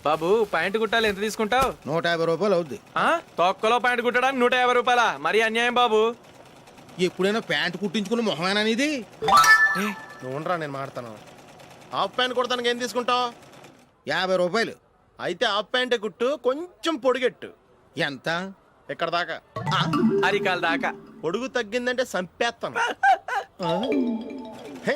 బాబు pant కుట్టాలి ఎంత తీసుకుంటావు? 150 రూపాయలు అవుద్ది. తొక్కలో ప్యాంటు కుట్టడానికి 150 రూపాయల? మరి అన్యాయం బాబు. ఎప్పుడైనా ప్యాంటు కుట్టించుకున్న మొహమేనా ఇది? నువ్వురా, నేను మాడతాను. హాఫ్ ప్యాంట్ కుడతానికి ఏం తీసుకుంటావు? 50 రూపాయలు. అయితే హాఫ్ ప్యాంటే కుట్టు, కొంచెం పొడిగెట్టు. ఎంత? ఎక్కడ దాకా? అరికాల దాకా. పొడుగు తగ్గిందంటే సంపేస్తాను. హే,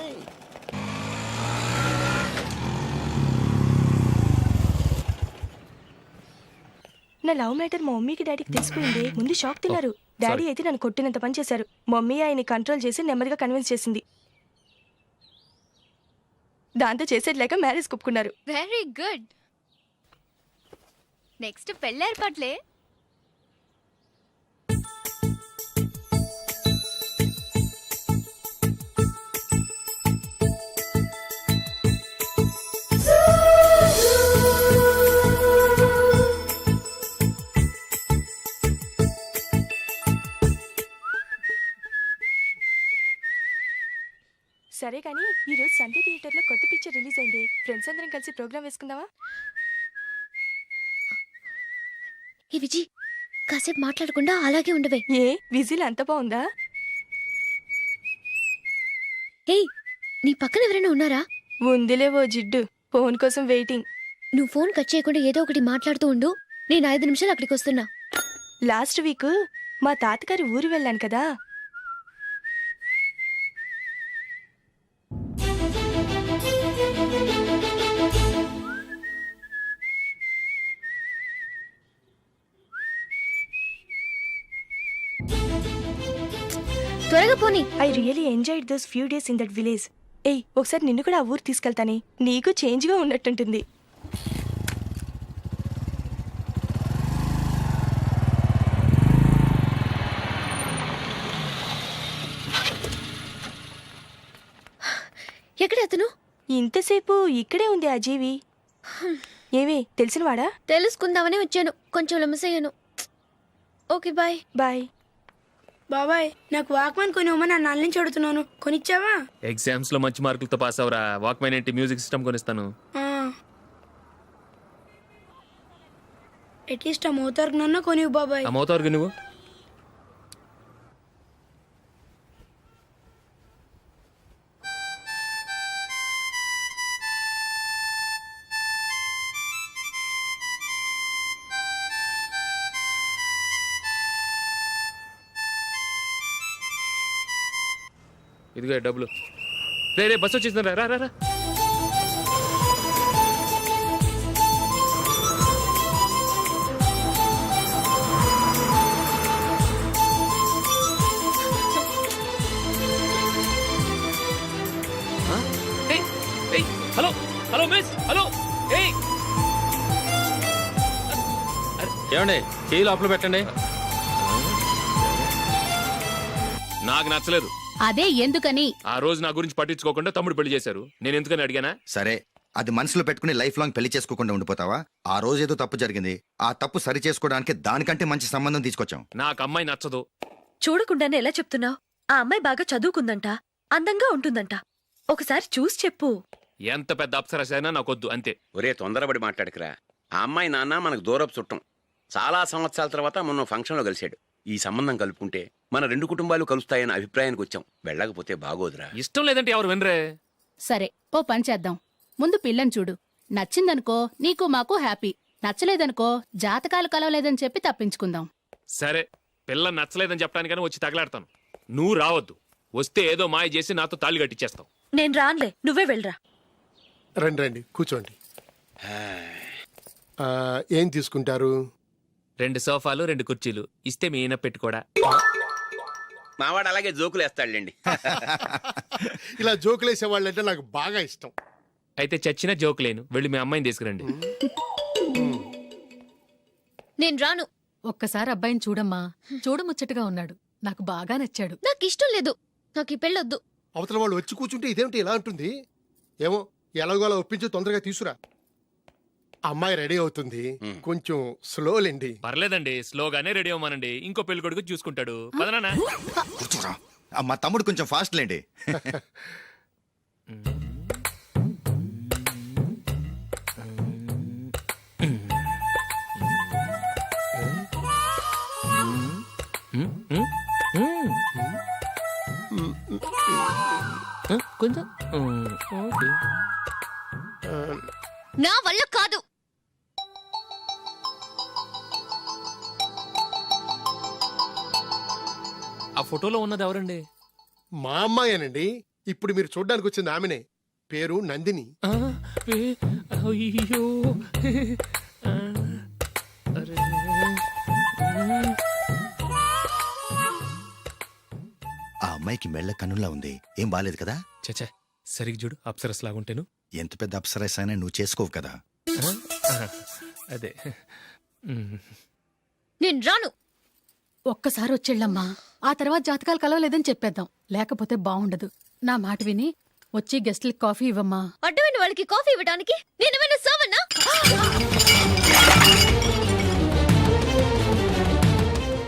నా లవ్ మ్యాటర్ మా మమ్మీకి డాడీకి తెలిసిపోయింది. ముందు షాక్ తిన్నారు. డాడీ అయితే నన్ను కొట్టినంత పని చేశారు. మమ్మీ ఆయన్ని కంట్రోల్ చేసి నెమ్మదిగా కన్విన్స్ చేసింది. దాంతో చేసేది లేక మ్యారేజ్ ఒప్పుకున్నారు. Very good. నెక్స్ట్ పెళ్లి ఏర్పాట్లే. సరే కానీ ఈ రోజు సండే థియేటర్ లో కొత్త పిక్చర్ రిలీజ్ అయింది. ఫ్రెండ్స్ అందరం కలిసి ప్రోగ్రామ్ వేసుకుందామా? ఈ విజి కాసేపు మాట్లాడకుండా అలాగే ఉండవే. ఏ విజిల్ అంత బాగుందా? హే, నీ పక్కన ఎవరైనా ఉన్నారా? ఉందిలే ఓ జిడ్డు. ఫోన్ కోసం వెయిటింగ్. నువ్వు ఫోన్ కట్ చేయకుండా ఏదో ఒకటి మాట్లాడుతూ ఉండు. నేను 5 నిమిషాలు అక్కడికి వస్తున్నా. లాస్ట్ వీక్ మా తాతగారి ఊరు వెళ్ళాను కదా. త్వరగా పోనీ. I really enjoyed those few days in that village. ఏయ్, ఒకసారి నిన్ను కూడా ఆ ఊరు తీసుకెళ్తానే. నీకు చేంజ్ గా ఉన్నట్టుంటుంది. ఎక్కడ అతను? ఇంతసేపు ఇక్కడే ఉంది ఆ జీవి. ఏవే తెలిసినవాడా? తెలుసుకుందామని వచ్చాను. కొంచెం లెమసయ్యాను. Okay bye. బాయ్. బాబాయ్, నాకు వాక్మాన్ కొనివ్వమని నా నాన్న నుంచి అడుగుతున్నాను. కొనిచ్చావా? ఎగ్జామ్స్ లో మంచి మార్కులతో పాస్ అవరా. వాక్మెన్ ఏంటి, మ్యూజిక్ సిస్టమ్ కొనిస్తాను. అట్లీస్ట్ ఆ మోతార్కు నన్న కొనివ్వు బాబాయ్. ఆ మోతారుగా నువ్వు ఇదిగో డబ్బులు. రే బస్సు వచ్చేసింది. రా రా రా. Hello hello miss, hello. ఏమండి, కీ లోపల పెట్టండి. నాకు నచ్చలేదు. అదే ఎందుకని? ఆ రోజు నా గురించి పట్టించుకోకుండా తమ్ముడు పెళ్లి చేశారు. నేను ఎందుకని అడిగానా? సరే, అది మనసులో పెట్టుకుని లైఫ్ లాంగ్ పెళ్లి చేసుకోకుండా ఉండిపోతావా? ఆ రోజు ఏదో తప్పు జరిగింది. ఆ తప్పు సరి చేసుకోవడానికి దానికంటే మంచి సంబంధం తీసుకొచ్చాం. నాకు అమ్మాయి నచ్చదు. చూడకుండానే ఎలా చెప్తున్నావు? ఆ అమ్మాయి బాగా చదువుకుందంట, అందంగా ఉంటుందంట. ఒకసారి చూసి చెప్పు. ఎంత పెద్ద అప్సరసైనా నాకొద్దు, అంతే. ఒరే, తొందరపడి మాట్లాడకురా. ఆ అమ్మాయి నాన్న మనకు దూరపు చుట్టం. చాలా సంవత్సరాల తర్వాత మొన్న ఫంక్షన్లో కలిశాడు. ఈ సంబంధం కలుపుకుంటే మన 2 కుటుంబాలు కలుస్తాయన్న అభిప్రాయానికి వచ్చాం. వెళ్ళకపోతే బాగోదురా. ఇష్టం లేదంటే ఎవరు వినరే. సరే, ఓ పని చేద్దాం. ముందు పిల్లని చూడు. నచ్చిందనుకో నీకు మాకు హ్యాపీ. నచ్చలేదనుకో జాతకాలు కలవలేదని చెప్పి తప్పించుకుందాం. సరే, పిల్ల నచ్చలేదని చెప్పడానికని వచ్చి తగలాడతాను. నువ్వు రావద్దు. వస్తే ఏదో మాయ చేసి నాతో తాళి కట్టించేస్తావు. నేను రాన్లే, నువ్వే వెళ్ళరా. రండి రండి, కూర్చోండి. ఏం తీసుకుంటారు? 2 సోఫాలు 2 కుర్చీలు ఇస్తే మీ ఈయన పెట్టుకోడా. మావాడు అలాగే జోకులు వేస్తాడులేండి. ఇలా జోకులేసే వాళ్ళంటే నాకు బాగా ఇష్టం. అయితే చచ్చిన జోక్ లేను. వెళ్ళి మీ అమ్మాయిని తీసుకురండి. నేను రాను. ఒక్కసారి అబ్బాయిని చూడమ్మా. చూడముచ్చటగా ఉన్నాడు. నాకు బాగా నచ్చాడు. నాకు ఇష్టం లేదు. నాకు ఈ పెళ్ళొద్దు. అవతల వాళ్ళు వచ్చి కూర్చుంటే ఇదేమిటి ఇలా ఉంటుంది? ఏమో, ఎలాగోలా ఒప్పించి తొందరగా తీసురా. అమ్మాయి రెడీ అవుతుంది, కొంచెం స్లోలేండి. పర్లేదండి, స్లోగానే రెడీ అవ్వమానండి. ఇంకో పెళ్లి కొడుకు చూసుకుంటాడు. పదనా. కూర్చోరా. మా తమ్ముడు కొంచెం ఫాస్ట్ లేండి. కొంచెం ఓకే. నా వల్ల కాదు. ఆ ఫోటోలో ఉన్నది ఎవరండి? మా అమ్మాయేనండి. ఇప్పుడు మీరు చూడ్డానికి వచ్చింది ఆమెనే. పేరు నందిని. ఆ, అయ్యో ఆ, అరే. ఆ అమ్మాయికి మెళ్ళ కన్నులా ఉంది. ఏం బాలేదు కదా? చచ్చా సరిగ్గా చూడు, అప్సరస్ లాగుంటేను. ఎంత పెద్ద అప్సరస్ అయినా నువ్వు చేసుకోవు కదా. అదే. నేను రాను. ఒక్కసారి వచ్చేళ్ళమ్మా, ఆ తర్వాత జాతకాలు కలవలేదని చెప్పేద్దాం, లేకపోతే బాగుండదు. నా మాట విని వచ్చి గెస్ట్లకి కాఫీ ఇవ్వమ్మా. అడ్డమైన వాళ్ళకి కాఫీ ఇవ్వడానికి నేనేమైనా సోమన్నా?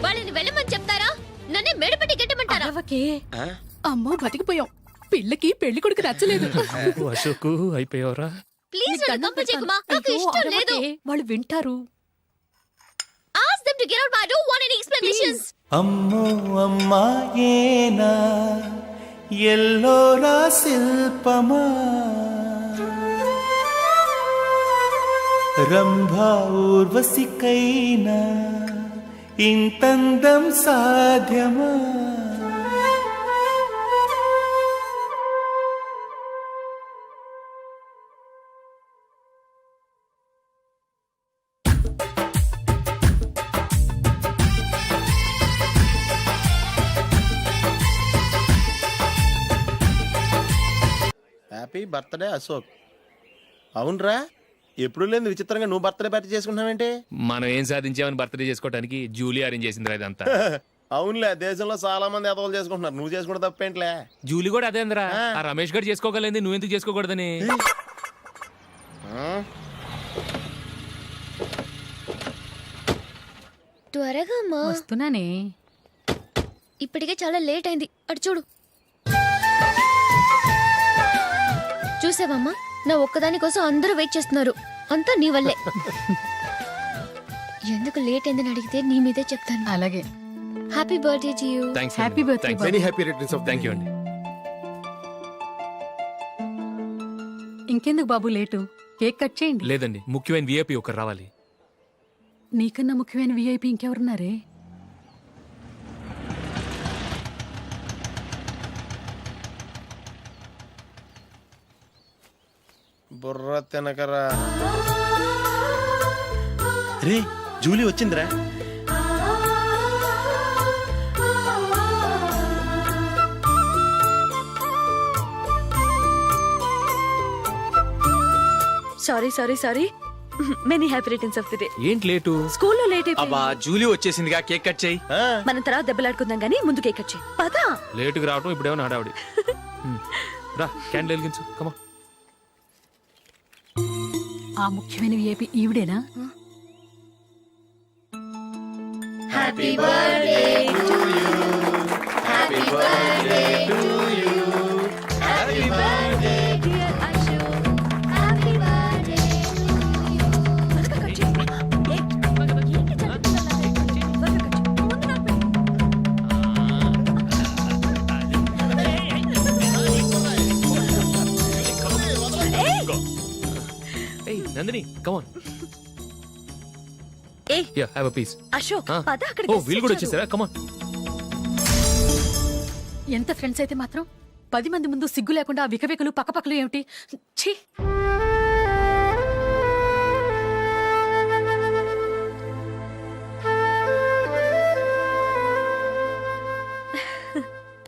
వాళ్ళని వెళ్ళమని చెప్తారా? నన్నే మెడపట్టి గెట్టమంటారా? అరవకే. అమ్మో బతికిపోయాం. పిల్లకి పెళ్లి కొడుకు నచ్చలేదు. అశోకు అయిపోయావరా? ప్లీజ్ నన్ను కంపు చేయకుమా. నాకు ఇష్టం లేదు. వాళ్ళు వింటారు. Ask them to get out, but I don't want any explanations. అమ్మో అమ్మాయేనా ఎల్లోరా శిల్పమా రంభా ఊర్వశికైనా ఇంతందం సాధ్యమా? Happy birthday Ashok. అవునరా, ఎప్పుడు లేదు విచిత్రంగా నువ్వు బర్త్డే పార్టీ చేసుకుంటున్నావేంటి? మనం ఏం సాధించామని బర్త్డే చేసుకోవడానికి జూలీ అరేంజ్ చేసిందిరా ఇదంతా. అవునులే, దేశంలో చాలా మంది ఎదవలు చేసుకుంటున్నారు, నువ్వు చేసుకుంటే తప్పేంట్లే. జూలీ కూడా అదే అందరా. ఆ రమేష్ గారు చేసుకోగలేదు, నువ్వెందుకు చేసుకోకూడదని. త్వరగా అమ్మా. వస్తున్నానే. ఇప్పటికే చాలా లేట్ అయింది. అటు చూడు. చూసావమ్మా, నా ఒక్కదాని కోసం అందరూ వెయిట్ చేస్తున్నారు. అంతా నీ వల్లే. ఎందుకు లేట్ అయిందని అడిగితే నీ మీదే చెప్తాను. అలాగే. Happy birthday to you. Thanks. Happy birthday. Very happy returns of thank you అండి. ఇంకెందుకు బాబు లేటు? కేక్ కట్ చేయండి. లేదండి, ముఖ్యమైన విఐపి ఒకరు రావాలి. నీకన్నా ముఖ్యమైన విఐపి ఇంకెవరున్నారే? బుర్ర తినకరా. రే జూలీ వచ్చిందిరా. Sorry sorry sorry. Many happy returns of the day. ఏంటి లేటు? స్కూల్లో లేట్ అయిపోయింది. అబ్బా జూలీ వచ్చేసిందిగా, కేక్ కట్ చేయి. మనం తర్వాత దెబ్బలాడుకుందాం గానీ ముందు కేక్ కట్ చేయి. పదా. లేటుగా రావటం ఇప్పుడేమో నాడావిడి. రా క్యాండిల్ వెలిగించు, కమా. ఆ ముఖ్యమైన విఐపి ఈవిడేనా? Happy birthday to you. Happy birthday to you. Happy birthday dear Ashok. Happy birthday to you. త్వరగా కట్ చేయి. ఏంటి జరుగుతుందలా? త్వరగా కట్ చేయి. ముందు నాకు ఏయ్ నందిని, కమాన్. ఏ yeah have a piece. Ashok పద అక్కడికి. ఓ వీళ్ళు కూడా వచ్చేసారా? కమాన్. ఎంత ఫ్రెండ్స్ అయితే మాత్రం 10 మంది ముందు సిగ్గు లేకుండా ఆ వికవికలు పక్కపక్కలు ఏమిటి? ఛీ.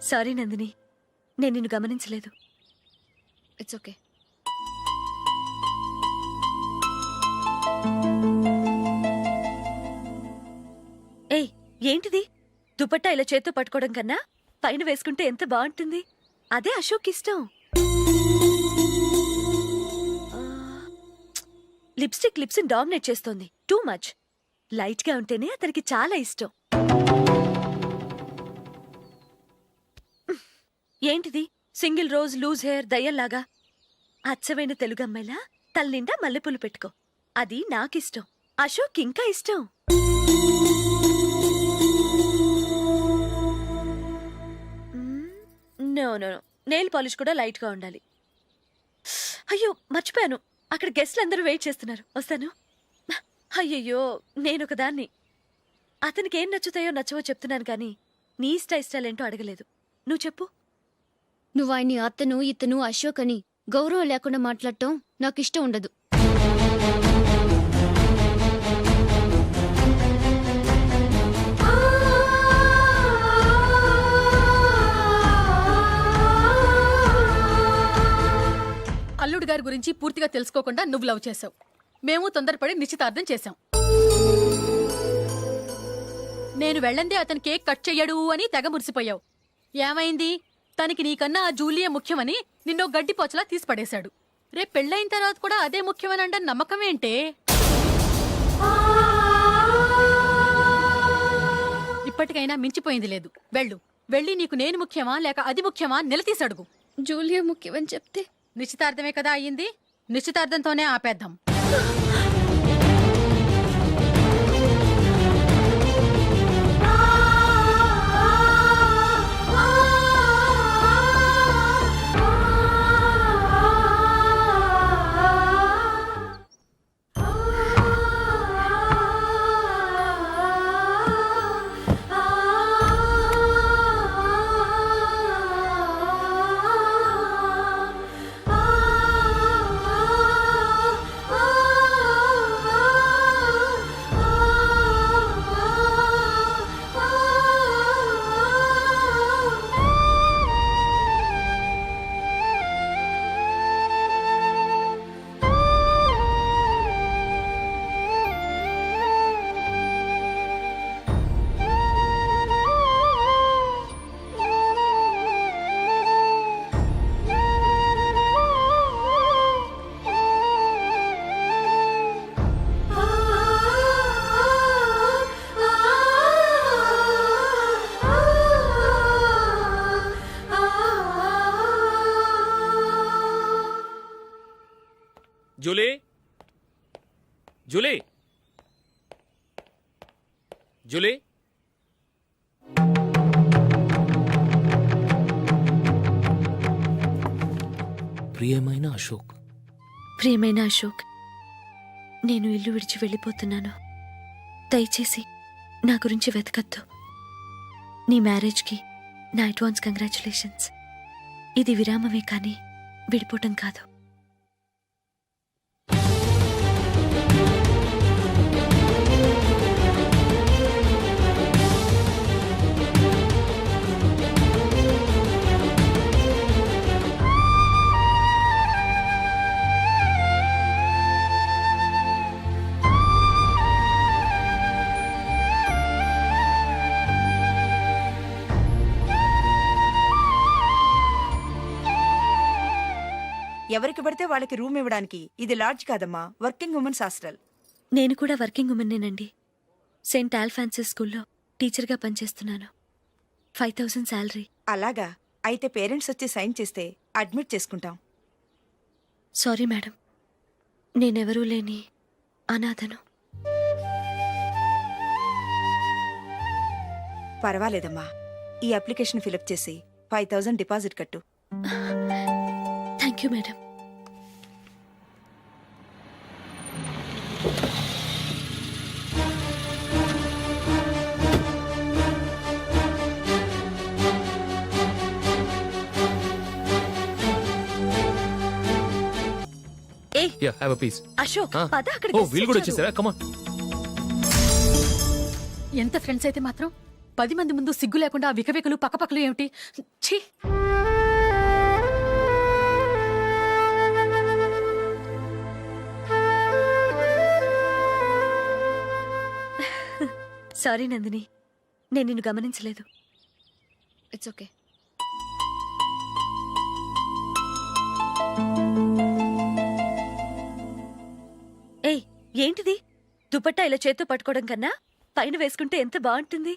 సారీ నందిని, నేను నిన్ను గమనించలేదు. It's okay. ఏయ్ ఏంటిది? దుపట్టా ఇలా చేత్తో పట్టుకోవడం కన్నా పైన వేసుకుంటే ఎంత బాగుంటుంది. అదే అశోక్ ఇష్టం. లిప్స్టిక్ లిప్స్ డామినేట్ చేస్తోంది. Too much. లైట్ గా ఉంటేనే అతనికి చాలా ఇష్టం. ఏంటిది? సింగిల్ రోజ్ లూజ్ హెయిర్ దయ్యంలాగా. అచ్చమైన తెలుగు అమ్మాయిలా తల్లిండా మల్లెపూలు పెట్టుకో. అది నాకిష్టం. అశోక్ ఇంకా ఇష్టం. నో నో నెయిల్ పాలిష్ కూడా లైట్గా ఉండాలి. అయ్యో మర్చిపోయాను, అక్కడ గెస్ట్లు అందరూ వెయిట్ చేస్తున్నారు, వస్తాను. అయ్యయ్యో నేను ఒకదాన్ని. అతనికి ఏం నచ్చుతాయో నచ్చవో చెప్తున్నాను కానీ నీ ఇష్టాలేంటో అడగలేదు. నువ్వు చెప్పు. నువ్వు ఆయన్ని అతను ఇతను అశోక్ అని గౌరవం లేకుండా మాట్లాడటం నాకు ఇష్టం ఉండదు. అల్లుడు గారి గురించి పూర్తిగా తెలుసుకోకుండా నువ్వు లవ్ చేసావు. మేము తొందరపడి నిశ్చితార్థం చేశాం. నేను వెళ్ళందే అతను కేక్ కట్ చెయ్యడు అని తెగ మురిసిపోయావు. ఏమైంది? తనకి నీకన్నా ఆ జూలియే ముఖ్యమని నిన్నో గడ్డి పోచలా తీసిపడేశాడు. రేపు పెళ్ళైన తర్వాత కూడా అదే ముఖ్యమని అంటే నమ్మకం ఏంటే? ఇప్పటికైనా మించిపోయింది లేదు. వెళ్ళి నీకు నేను ముఖ్యమా లేక అది ముఖ్యమా నిలదీసడుగు. జూలియా ముఖ్యమని చెప్తే నిశ్చితార్థమే కదా అయ్యింది, నిశ్చితార్థంతోనే ఆపేద్దాం. Julie, Julie, Julie. ప్రియమైన అశోక్, ప్రియమైన అశోక్, నేను ఇల్లు విడిచి వెళ్ళిపోతున్నాను. దయచేసి నా గురించి వెతకద్దు. నీ మ్యారేజ్కి నా అడ్వాన్స్ కంగ్రాచులేషన్స్. ఇది విరామమే కానీ విడిపోవటం కాదు. ఎవరికి పడితే వాళ్ళకి రూమ్ ఇవ్వడానికి ఇది లాడ్జ్ కాదమ్మా, వర్కింగ్ ఉమెన్స్ హాస్టల్. నేను కూడా వర్కింగ్ ఉమెన్నేనండి. సెయింట్ ఆల్ఫాన్సిస్ స్కూల్లో టీచర్గా పనిచేస్తున్నాను. 5,000 శాలరీ. అలాగా? అయితే పేరెంట్స్ వచ్చి సైన్ చేస్తే అడ్మిట్ చేసుకుంటాం. సారీ మేడం, నేనెవరూ లేని అనాథను. పర్వాలేదమ్మా, ఈ అప్లికేషన్ ఫిలప్ చేసి 5,000 డిపాజిట్ కట్టు. Thank you madam. Yeah, have a piece. Ashok, పద అక్కడికి. ఓ, వీళ్ళు కూడా వచ్చేసారా? Come on. ఎంత ఫ్రెండ్స్ అయితే మాత్రం 10 మంది ముందు సిగ్గు లేకుండా వికవికలు పక్కపక్కలు ఏమిటి? ఛీ! సారీ నందిని, నేను నిన్ను గమనించలేదు. It's okay. ఏయ్, ఏంటిది? దుపట్టా ఇలా చేత్తో పట్టుకోవడం కన్నా పైన వేసుకుంటే ఎంత బాగుంటుంది.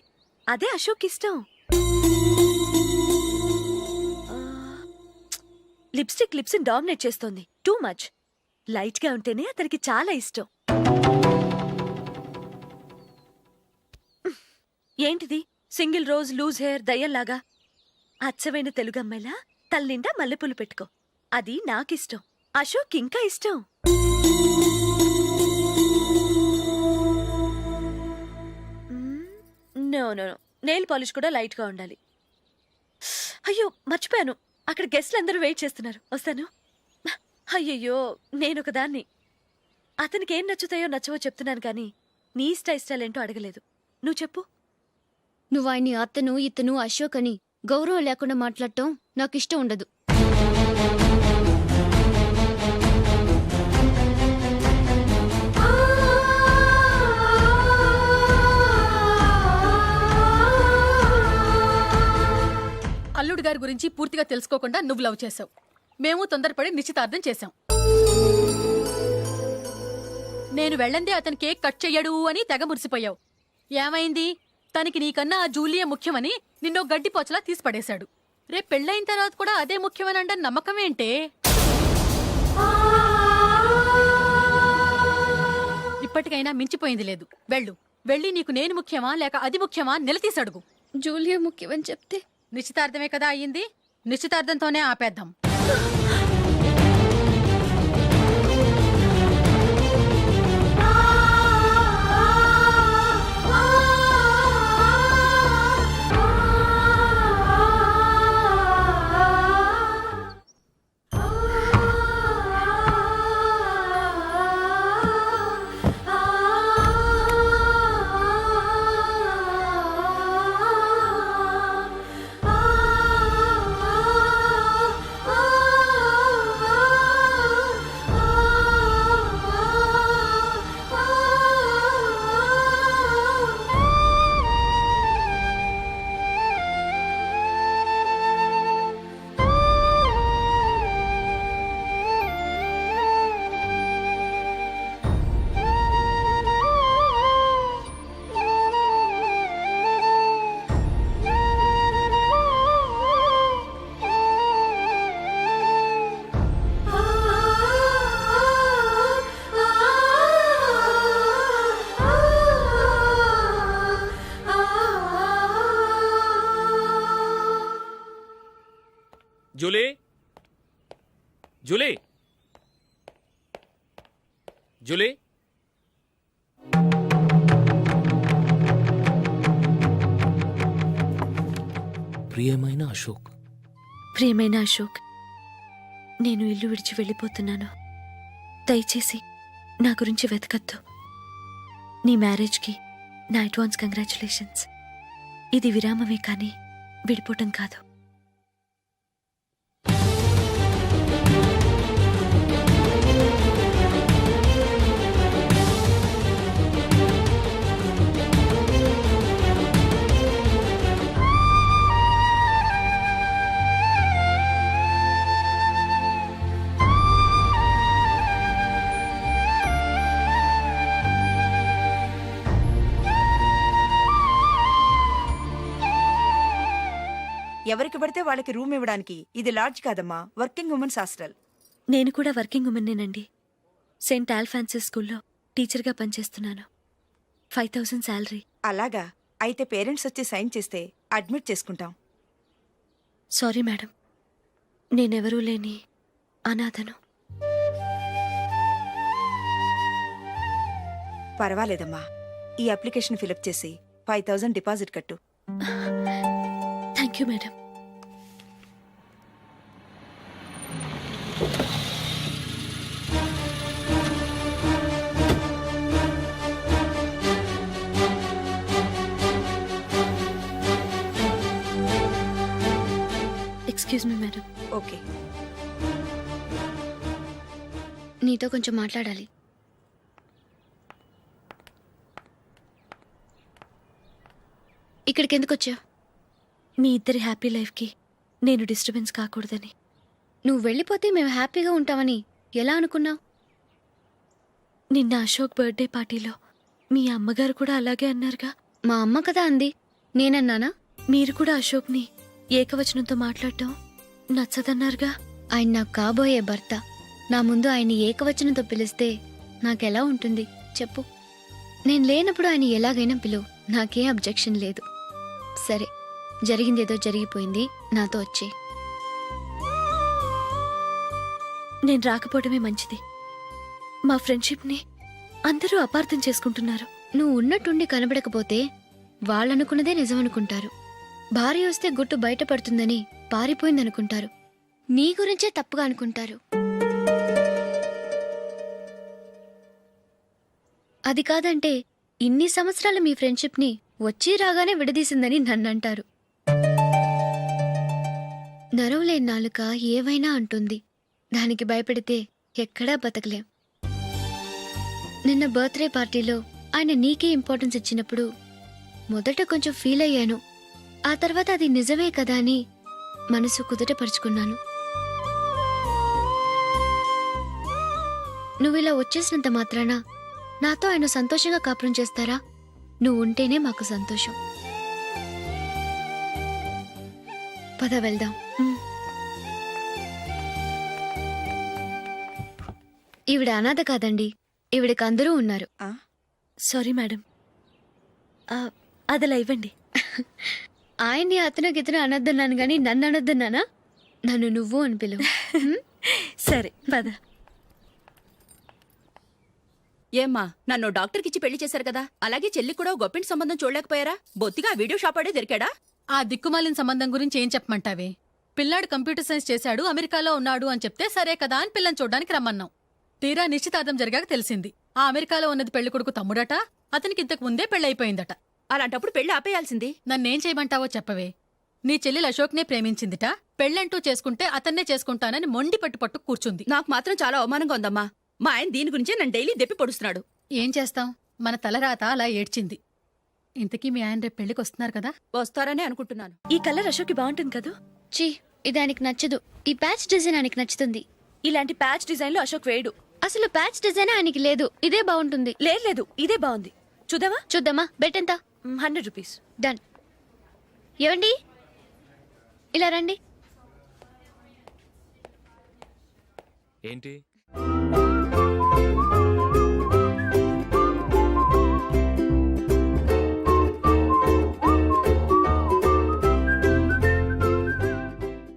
అదే అశోక్ ఇష్టం. లిప్స్టిక్ లిప్స్ డామినేట్ చేస్తోంది. Too much. లైట్ గా ఉంటేనే అతనికి చాలా ఇష్టం. ఏంటిది? సింగిల్ రోజ్ లూజ్ హెయిర్ దయ్యంలాగా. అచ్చమైన తెలుగు అమ్మాయిలా తల్లిండా మల్లెపూలు పెట్టుకో. అది నాకిష్టం. అశోక్ ఇంకా ఇష్టం. No no no, nail polish కూడా లైట్ గా ఉండాలి. అయ్యో మర్చిపోయాను, అక్కడ గెస్ట్లు అందరూ వెయిట్ చేస్తున్నారు. వస్తాను. అయ్యయ్యో నేనొకదాన్ని. అతనికి ఏం నచ్చుతాయో నచ్చవో చెప్తున్నాను కానీ నీ ఇష్టాలేంటో అడగలేదు. నువ్వు చెప్పు. నువ్వు ఆయన్ని అతను ఇతను అశోక్ అని గౌరవం లేకుండా మాట్లాడటం నాకు ఇష్టం ఉండదు. అల్లుడు గారి గురించి పూర్తిగా తెలుసుకోకుండా నువ్వు లవ్ చేసావు. మేము తొందరపడి నిశ్చితార్థం చేశాం. నేను వెళ్ళందే అతని కేక్ కట్ చెయ్యడు అని తెగ మురిసిపోయావు. ఏమైంది? తనకి నీకన్నా ఆ జూలియే ముఖ్యమని నిన్నో గడ్డి పోచలా తీసి పడేశాడు. రేపు పెళ్ళైన తర్వాత కూడా అదే ముఖ్యమని అంటే నమ్మకం ఏంటే? ఇప్పటికైనా మించిపోయింది లేదు. వెళ్ళు. వెళ్ళి నీకు నేను ముఖ్యమా లేక అది ముఖ్యమా నిలదీసడుగు. జూలియా ముఖ్యమని చెప్తే నిశ్చితార్థమే కదా అయ్యింది. నిశ్చితార్థంతోనే ఆపేద్దాం. Julie, Julie, Julie. ప్రియమైన అశోక్. ప్రియమైన అశోక్, నేను ఇల్లు విడిచి వెళ్ళిపోతున్నాను. దయచేసి నా గురించి వెతకద్దు. నీ మ్యారేజ్కి నా అడ్వాన్స్ కంగ్రాచులేషన్స్. ఇది విరామమే కానీ విడిపోవటం కాదు. ఎవరికి పడితే వాళ్ళకి రూమ్ ఇవ్వడానికి ఇది లాడ్జ్ కాదమ్మా, వర్కింగ్ ఉమెన్స్ హాస్టల్. నేను కూడా వర్కింగ్ ఉమెన్నేనండి. సెయింట్ ఆల్ఫాన్సిస్ స్కూల్లో టీచర్గా పనిచేస్తున్నాను. 5000 శాలరీ. అలాగా? అయితే పేరెంట్స్ వచ్చి సైన్ చేస్తే అడ్మిట్ చేసుకుంటాం. సారీ మేడం, నేనెవరూ లేని అనాథను. పర్వాలేదమ్మా, ఈ అప్లికేషన్ ఫిలప్ చేసి 5000 డిపాజిట్ కట్టు. Thank you madam. Excuse me madam. Okay. నీతో కొంచెం మాట్లాడాలి. ఇక్కడికి ఎందుకు వచ్చావు? మీ ఇద్దరి హ్యాపీ లైఫ్కి నేను డిస్టర్బెన్స్ కాకూడదని. నువ్వు వెళ్ళిపోతే మేము హ్యాపీగా ఉంటామని ఎలా అనుకున్నావు? నిన్న అశోక్ బర్త్డే పార్టీలో మీ అమ్మగారు కూడా అలాగే అన్నారుగా. మా అమ్మ కదా అంది, నేనన్నానా? మీరు కూడా అశోక్ని ఏకవచనంతో మాట్లాడటం నచ్చదన్నారుగా. ఆయన నాకు కాబోయే భర్త. నా ముందు ఆయన్ని ఏకవచనంతో పిలిస్తే నాకెలా ఉంటుంది చెప్పు? నేను లేనప్పుడు ఆయన ఎలాగైనా పిలువు, నాకేం అబ్జెక్షన్ లేదు. సరే, జరిగిందేదో జరిగిపోయింది, నాతో వచ్చే. నేను రాకపోవడమే మంచిది. మా ఫ్రెండ్షిప్ని అందరూ అపార్థం చేసుకుంటున్నారు. నువ్వు ఉన్నట్టుండి కనబడకపోతే వాళ్ళనుకున్నదే నిజమనుకుంటారు. భార్య వస్తే గుట్టు బయటపడుతుందని పారిపోయిందనుకుంటారు. నీ గురించే తప్పుగా అనుకుంటారు. అది కాదంటే ఇన్ని సంవత్సరాల మీ ఫ్రెండ్షిప్ని వచ్చి రాగానే విడదీసిందని నన్నంటారు. నరవలేని నాలుక ఏవైనా అంటుంది. దానికి భయపడితే ఎక్కడా బతకలేం. నిన్న బర్త్డే పార్టీలో ఆయన నీకే ఇంపార్టెన్స్ ఇచ్చినప్పుడు మొదట కొంచెం ఫీల్ అయ్యాను. ఆ తర్వాత అది నిజమే కదా అని మనసు కుదుటపరుచుకున్నాను. నువ్విలా వచ్చేసినంత మాత్రాన నాతో ఆయన సంతోషంగా కాపురం చేస్తారా? నువ్వు ఉంటేనే మాకు సంతోషం. పద వెళ్దాం. ఈవిడ అనాథ కాదండి, ఈవిడకి అందరూ ఉన్నారు. సారీ మేడం, అదలా ఇవ్వండి. ఆయన్ని అతను గితను అనొద్దన్నాను గాని నన్ను అనొద్దన్నానా? నన్ను నువ్వు అని పిలువు. సరే పద. ఏమ్మా, నన్ను డాక్టర్కి ఇచ్చి పెళ్లి చేశారు కదా, అలాగే చెల్లి కూడా గొప్పింటి సంబంధం చూడలేకపోయారా? బొత్తిగా ఆ వీడియో షాప్ ఆడే దొరికాడా? ఆ దిక్కుమాలిన సంబంధం గురించి ఏం చెప్పమంటావే? పిల్లాడు కంప్యూటర్ సైన్స్ చేశాడు, అమెరికాలో ఉన్నాడు అని చెప్తే సరే కదా అని పిల్లని చూడడానికి రమ్మన్నాం. తీరా నిశ్చితార్థం జరిగాక తెలిసింది ఆ అమెరికాలో ఉన్నది పెళ్లి కొడుకు తమ్ముడట. అతనికి ఇంతకు ముందే పెళ్ళైపోయిందట. అలాంటప్పుడు పెళ్లి ఆపేయాల్సింది. నన్నేం చేయమంటావో చెప్పవే. నీ చెల్లెలు అశోక్నే ప్రేమించిందిట. పెళ్ళంటూ చేసుకుంటే అతన్నే చేసుకుంటానని మొండి పట్టు కూర్చుంది. నాకు మాత్రం చాలా అవమానంగా ఉందమ్మా. మా ఆయన దీని గురించే నన్ను డైలీ దెప్పి పొడుస్తున్నాడు. ఏం చేస్తాం, మన తలరాత అలా ఏడ్చింది. ఇంతకీ మీ ఆయన రేపు పెళ్లికి వస్తున్నారు కదా? వస్తారనే అనుకుంటున్నాను. ఈ కలర్ అశోక్కి బాగుంటుంది కదా? చీ, ఇది ఆయనకి నచ్చదు. ఈ ప్యాచ్ డిజైన్ ఆయనకి నచ్చుతుంది. ఇలాంటి ప్యాచ్ డిజైన్లో అశోక్ వేయడు. అసలు ప్యాచ్ డిజైన్ ఆయనకి లేదు, ఇదే బాగుంటుంది. లేదు, ఇదే బాగుంది. చూద్దామా? చూద్దామా? బెట్ ఎంత? 100 రూపీస్. డన్. ఏవండి, ఇలా రండి. ఏంటి